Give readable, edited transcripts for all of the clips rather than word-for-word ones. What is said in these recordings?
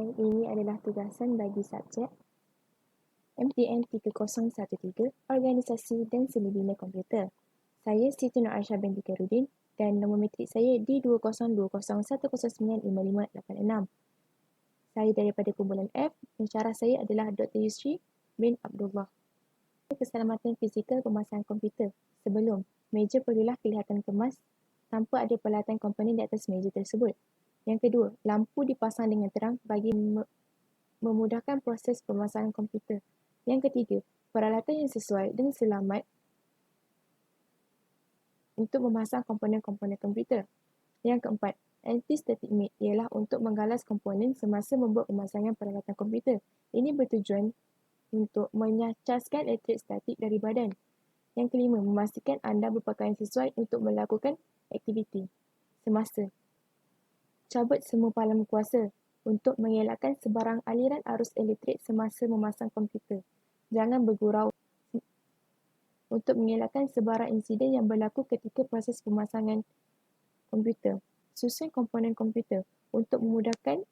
Hai, ini adalah tugasan bagi subjek MTN 3013, Organisasi dan Seni Bina Komputer. Saya Siti Nur Aisyah binti Khairuddin dan nombor matrik saya D202010955586. Saya daripada kumpulan F, pensyarah saya adalah Dr. Yusri bin Abdullah. Keselamatan fizikal pemasangan komputer. Sebelum, meja perlulah kelihatan kemas tanpa ada peralatan komponen di atas meja tersebut. Yang kedua, lampu dipasang dengan terang bagi memudahkan proses pemasangan komputer. Yang ketiga, peralatan yang sesuai dan selamat untuk memasang komponen-komponen komputer. Yang keempat, anti-static mode ialah untuk menggalas komponen semasa membuat pemasangan peralatan komputer. Ini bertujuan untuk menyacaskan elektrik statik dari badan. Yang kelima, memastikan anda berpakaian sesuai untuk melakukan aktiviti semasa. Cabut semua palang kuasa untuk mengelakkan sebarang aliran arus elektrik semasa memasang komputer. Jangan bergurau untuk mengelakkan sebarang insiden yang berlaku ketika proses pemasangan komputer. Susun komponen komputer untuk memudahkan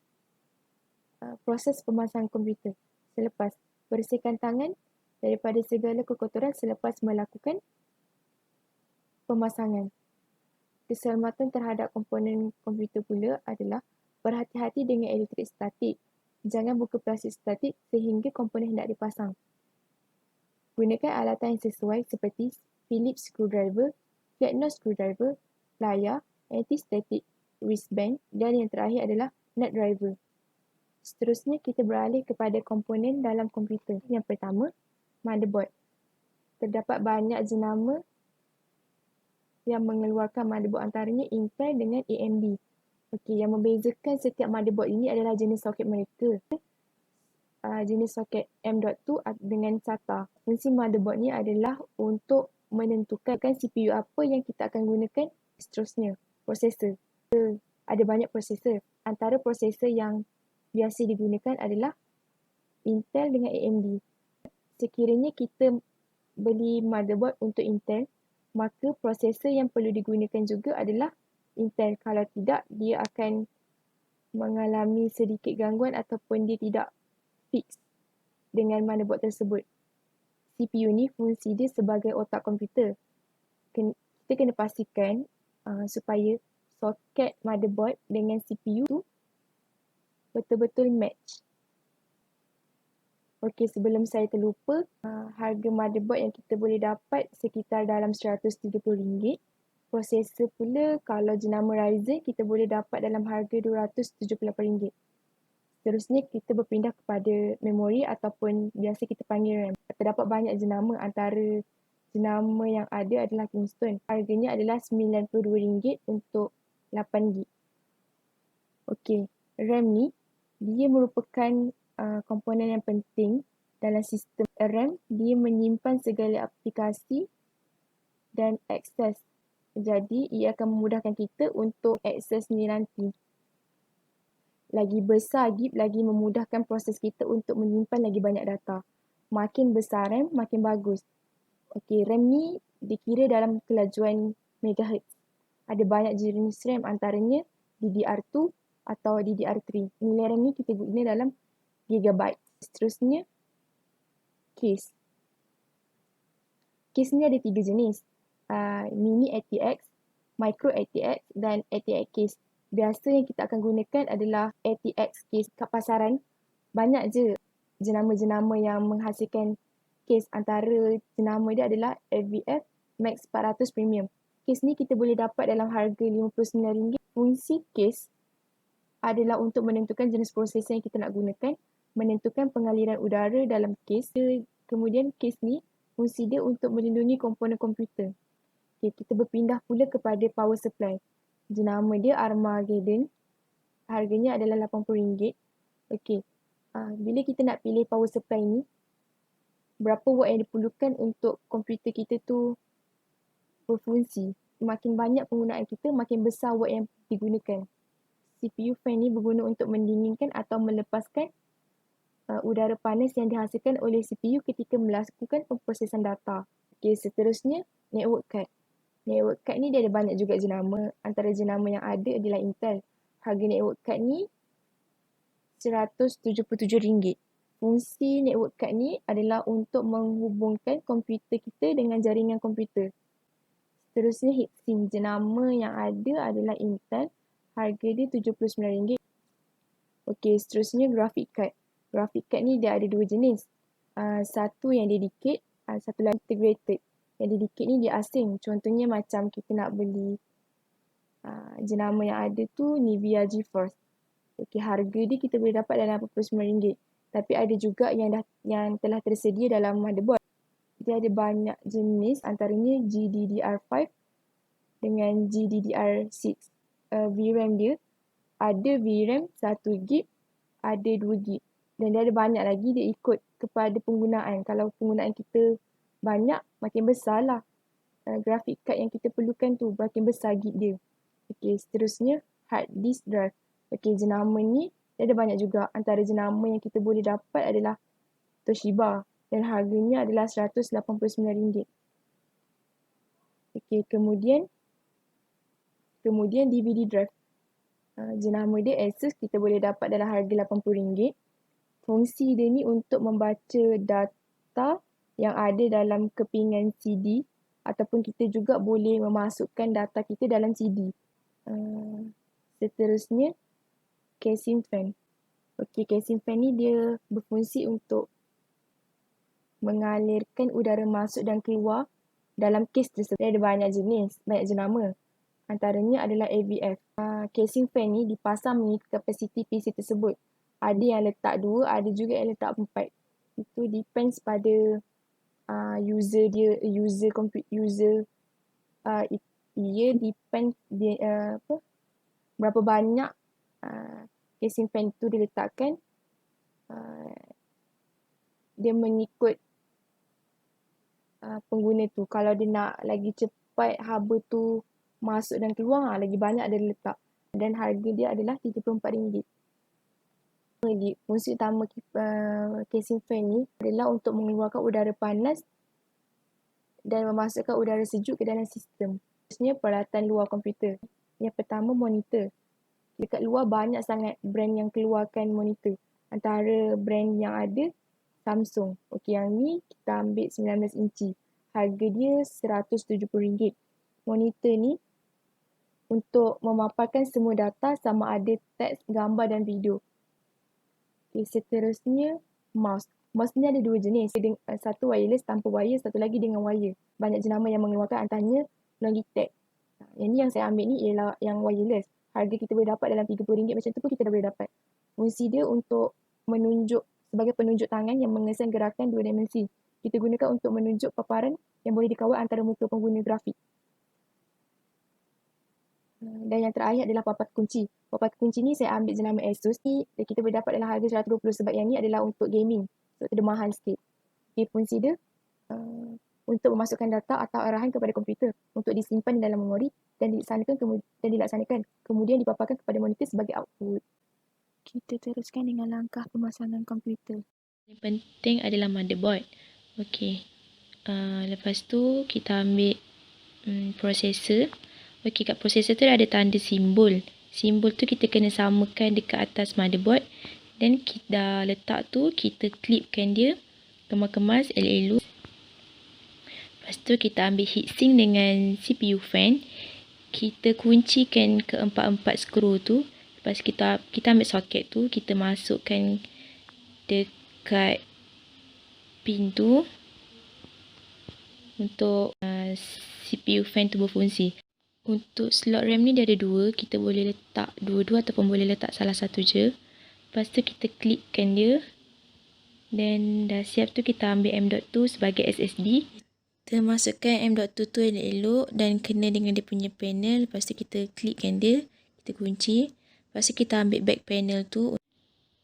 proses pemasangan komputer. Selepas, bersihkan tangan daripada segala kekotoran selepas melakukan pemasangan. Keselamatan terhadap komponen komputer pula adalah berhati-hati dengan elektrik statik. Jangan buka plastik statik sehingga komponen hendak dipasang. Gunakan alatan yang sesuai seperti Phillips screwdriver, flatnose screwdriver, layar, anti-static wristband dan yang terakhir adalah nut driver. Seterusnya, kita beralih kepada komponen dalam komputer. Yang pertama, motherboard. Terdapat banyak jenama yang mengeluarkan motherboard, antaranya Intel dengan AMD. Okey, yang membezakan setiap motherboard ini adalah jenis soket mereka. Jenis soket M.2 dengan SATA. Fungsi motherboard ni adalah untuk menentukan CPU apa yang kita akan gunakan seterusnya. Prosesor. Ada banyak prosesor. Antara prosesor yang biasa digunakan adalah Intel dengan AMD. Sekiranya kita beli motherboard untuk Intel, maka prosesor yang perlu digunakan juga adalah Intel. Kalau tidak, dia akan mengalami sedikit gangguan ataupun dia tidak fix dengan motherboard tersebut. CPU ni fungsi dia sebagai otak komputer. Kita kena pastikan supaya soket motherboard dengan CPU tu betul-betul match. Okey, sebelum saya terlupa, harga motherboard yang kita boleh dapat sekitar dalam RM130. Prosesor pula, kalau jenama Ryzen, kita boleh dapat dalam harga RM278. Seterusnya, kita berpindah kepada memori ataupun biasa kita panggil RAM. Terdapat banyak jenama, antara jenama yang ada adalah Kingston. Harganya adalah RM92 untuk 8GB. Okey, RAM ni, dia merupakan komponen yang penting dalam sistem RAM. Dia menyimpan segala aplikasi dan akses. Jadi, ia akan memudahkan kita untuk akses ni nanti. Lagi besar GB, lagi memudahkan proses kita untuk menyimpan lagi banyak data. Makin besar RAM, makin bagus. Okey, RAM ni dikira dalam kelajuan megahertz. Ada banyak jenis RAM, antaranya DDR2 atau DDR3. Nilai RAM ni kita guna dalam gigabyte. Seterusnya, case. Case ni ada 3 jenis. Mini ATX, Micro ATX dan ATX case. Biasa yang kita akan gunakan adalah ATX case. Kat pasaran, banyak je jenama-jenama yang menghasilkan case. Antara jenama dia adalah FVF Max 400 Premium. Case ni kita boleh dapat dalam harga RM59. Fungsi case adalah untuk menentukan jenis prosesor yang kita nak gunakan, menentukan pengaliran udara dalam case. Kemudian case ni fungsi dia untuk melindungi komponen komputer. Okay, kita berpindah pula kepada power supply. Jenama dia Armageddon. Harganya adalah RM80. Okey. Bila kita nak pilih power supply ni, berapa watt yang diperlukan untuk komputer kita tu berfungsi. Makin banyak penggunaan kita, makin besar watt yang digunakan. CPU fan ni berguna untuk mendinginkan atau melepaskan udara panas yang dihasilkan oleh CPU ketika melakukan pemprosesan data. Okey, seterusnya network card. Network card ni dia ada banyak juga jenama. Antara jenama yang ada adalah Intel. Harga network card ni RM177. Fungsi network card ni adalah untuk menghubungkan komputer kita dengan jaringan komputer. Seterusnya heatsink. Jenama yang ada adalah Intel. Harga dia RM79. Okey, seterusnya graphic card. Graphic card ni dia ada dua jenis. Satu yang dedicated, satu lagi integrated. Yang dedicated ni dia asing. Contohnya macam kita nak beli jenama yang ada tu Nvidia GeForce. Okey, harga dia kita boleh dapat dalam RM89. Tapi ada juga yang telah tersedia dalam motherboard. Dia ada banyak jenis, antaranya GDDR5 dengan GDDR6. VRAM dia ada VRAM 1GB, ada 2GB. Dan dia ada banyak lagi, dia ikut kepada penggunaan. Kalau penggunaan kita banyak, makin besar lah graphic card yang kita perlukan tu, makin besar gig dia. Okey, seterusnya hard disk drive. Okey, jenama ni dia ada banyak juga. Antara jenama yang kita boleh dapat adalah Toshiba dan harganya adalah RM189. Okey, kemudian DVD drive. Jenama dia Asus, kita boleh dapat dalam harga RM80. Fungsi dia ni untuk membaca data yang ada dalam kepingan CD ataupun kita juga boleh memasukkan data kita dalam CD. Seterusnya casing fan. Okey, casing fan ni dia berfungsi untuk mengalirkan udara masuk dan keluar dalam kes tersebut. Dia ada banyak jenis, banyak jenama. Antaranya adalah AVF. Casing fan ni dipasang mengikut kapasiti PC tersebut. Ada yang letak 2, ada juga yang letak 4. Itu depends pada user dia, dia depend berapa banyak casing fan tu diletakkan. Dia mengikut pengguna tu. Kalau dia nak lagi cepat haba tu masuk dan keluar, lagi banyak dia letak. Dan harga dia adalah RM34. Fungsi utama casing fan ni adalah untuk mengeluarkan udara panas dan memasukkan udara sejuk ke dalam sistem. Seterusnya peralatan luar komputer. Yang pertama, monitor. Dekat luar banyak sangat brand yang keluarkan monitor. Antara brand yang ada, Samsung. Okey, yang ni kita ambil 19 inci. Harga dia RM170. Monitor ni untuk memaparkan semua data sama ada teks, gambar dan video. Okay, seterusnya mouse. Mouse ni ada dua jenis. Satu wireless tanpa wire, satu lagi dengan wire. Banyak jenama yang mengeluarkan, antaranya Logitech. Yang ni yang saya ambil ni ialah yang wireless. Harga kita boleh dapat dalam RM30 macam tu pun kita dah boleh dapat. Fungsi dia untuk menunjuk sebagai penunjuk tangan yang mengesan gerakan dua dimensi. Kita gunakan untuk menunjuk paparan yang boleh dikawal antara muka pengguna grafik. Dan yang terakhir adalah papan kunci. Papan kunci ni saya ambil jenama Asus ni dan kita boleh dapat dalam harga RM120 sebab yang ni adalah untuk gaming. So, terjemahan sikit. Okay, fungsi dia untuk memasukkan data atau arahan kepada komputer untuk disimpan dalam memori dan dilaksanakan kemudian dipaparkan kepada monitor sebagai output. Kita teruskan dengan langkah pemasangan komputer. Yang penting adalah motherboard. Okey. Lepas tu kita ambil processor. Okey, kat processor tu ada tanda simbol. Simbol tu kita kena samakan dekat atas motherboard. Dan kita dah letak tu, kita clipkan dia. Kemas-kemas, elok-elok. Lepas tu kita ambil heatsink dengan CPU fan. Kita kuncikan keempat-empat skru tu. Lepas kita ambil soket tu, kita masukkan dekat pintu untuk CPU fan tu berfungsi. Untuk slot RAM ni dia ada dua. Kita boleh letak dua-dua ataupun boleh letak salah satu je. Lepas tu kita klikkan dia. Dan dah siap tu kita ambil M.2 sebagai SSD. Kita masukkan M.2 tu elok-elok dan kena dengan dia punya panel. Lepas tu kita klikkan dia. Kita kunci. Lepas tu kita ambil back panel tu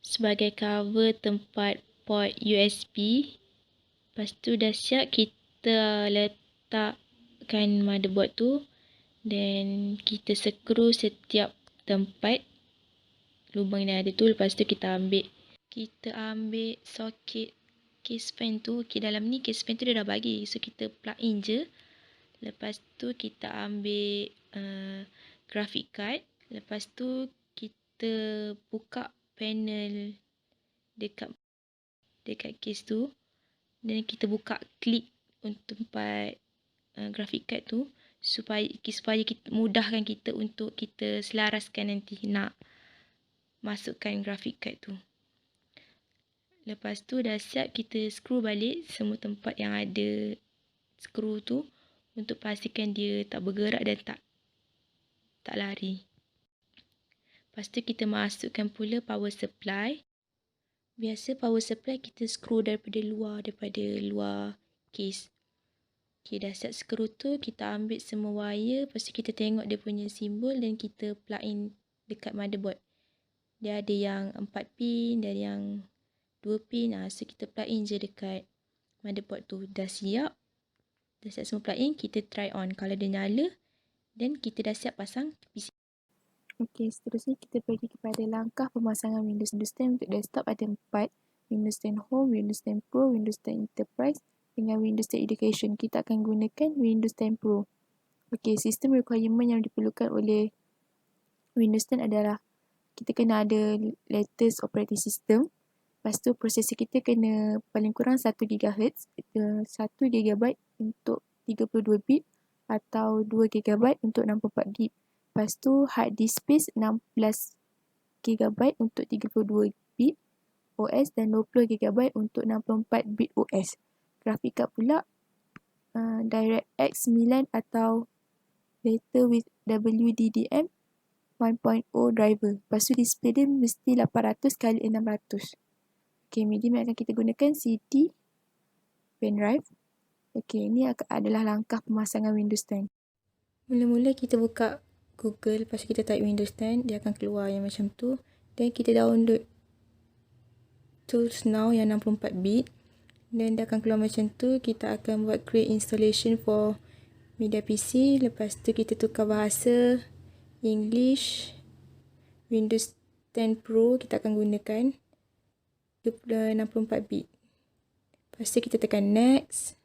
sebagai cover tempat port USB. Lepas tu dah siap kita letakkan motherboard tu. Dan kita skru setiap tempat lubang yang ada tu. Lepas tu kita ambil soket case fan tu. Okay, dalam ni case fan tu dia dah bagi. So kita plug in je. Lepas tu kita ambil graphic card. Lepas tu kita buka panel dekat case tu, dan kita buka klik untuk tempat graphic card tu, supaya kita mudahkan kita untuk kita selaraskan nanti nak masukkan graphic card tu. Lepas tu dah siap, kita screw balik semua tempat yang ada skru tu untuk pastikan dia tak bergerak dan tak lari. Lepas tu kita masukkan pula power supply. Biasa power supply kita screw daripada luar case. Okay, dah siap skru tu, kita ambil semua wire, lepas tu kita tengok dia punya simbol dan kita plug in dekat motherboard. Dia ada yang 4 pin dan yang 2 pin. So kita plug in je dekat motherboard tu. Dah siap semua plug in, kita try on. Kalau dia nyala, dan kita dah siap pasang PC. Okey, seterusnya kita pergi kepada langkah pemasangan Windows 10 untuk desktop. Ada 4, Windows 10 Home, Windows 10 Pro, Windows 10 Enterprise dengan Windows 10 Education. Kita akan gunakan Windows 10 Pro. Okey, sistem requirement yang diperlukan oleh Windows 10 adalah kita kena ada latest operating system. Lepas tu prosesor kita kena paling kurang 1 GHz, 1 GB untuk 32 bit atau 2 GB untuk 64 bit. Lepas tu hard disk space 16 GB untuk 32 bit OS dan 20 GB untuk 64 bit OS. Grafik card pula DirectX 9 atau later with WDDM 1.0 driver. Lepas tu display dia mesti 800x600. Okey, medium yang akan kita gunakan CD pen drive. Okey, ini adalah langkah pemasangan Windows 10. Mula-mula kita buka Google, lepas kita type Windows 10, dia akan keluar yang macam tu. Dan kita download Tools Now yang 64 bit. Dan dia akan keluar macam tu. Kita akan buat create installation for media PC. Lepas tu kita tukar bahasa English. Windows 10 Pro kita akan gunakan 64 bit. Lepas tu kita tekan next.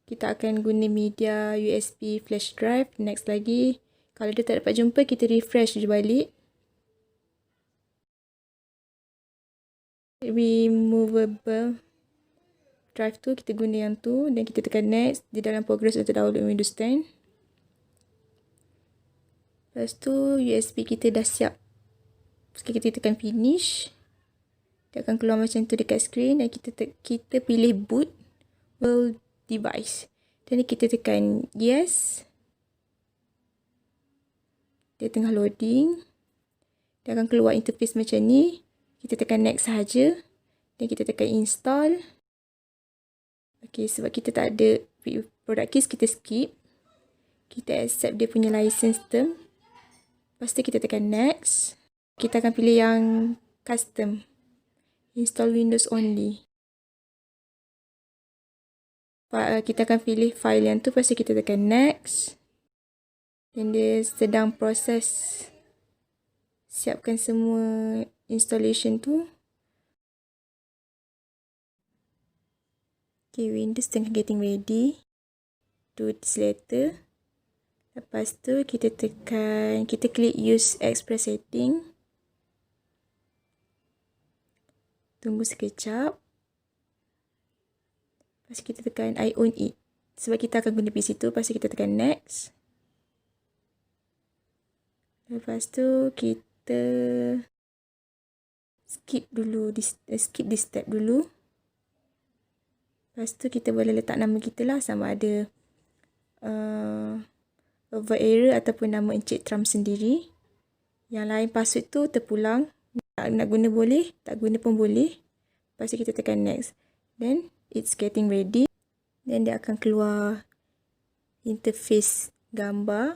Kita akan guna media USB flash drive. Next lagi. Kalau dia tak dapat jumpa, kita refresh je balik. Removable drive tu, kita guna yang tu. Dan kita tekan next. Di dalam progress untuk download Windows 10. Lepas tu, USB kita dah siap. Sekali kita tekan finish. Dia akan keluar macam tu dekat screen. Dan kita pilih boot world device. Dan kita tekan yes. Dia tengah loading. Dia akan keluar interface macam ni. Kita tekan next sahaja. Dan kita tekan install. Okey, sebab kita tak ada product keys, kita skip. Kita accept dia punya license term. Lepas tu kita tekan next. Kita akan pilih yang custom. Install Windows only. Kita akan pilih file yang tu. Lepas tu kita tekan next. Dan dia sedang proses siapkan semua installation tu. Okay, Windows tengah getting ready. Do this later. Lepas tu kita klik use express setting. Tunggu sekejap. Lepas kita tekan I own it. Sebab kita akan guna PC tu. Lepas kita tekan next. Lepas tu kita skip this step dulu. Lepas tu kita boleh letak nama kita lah, sama ada over error ataupun nama Encik Trump sendiri. Yang lain password tu terpulang. Nak guna boleh, tak guna pun boleh. Lepas tu kita tekan next. Then it's getting ready. Then dia akan keluar interface gambar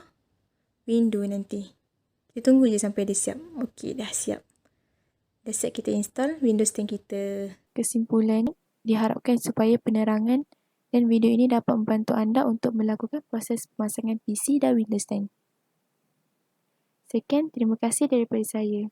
window nanti. Kita tunggu je sampai dia siap. Okey, dah siap. Dah siap kita install Windows 10 kita. Kesimpulan, diharapkan supaya penerangan dan video ini dapat membantu anda untuk melakukan proses pemasangan PC dan Windows 10. Sekian, terima kasih daripada saya.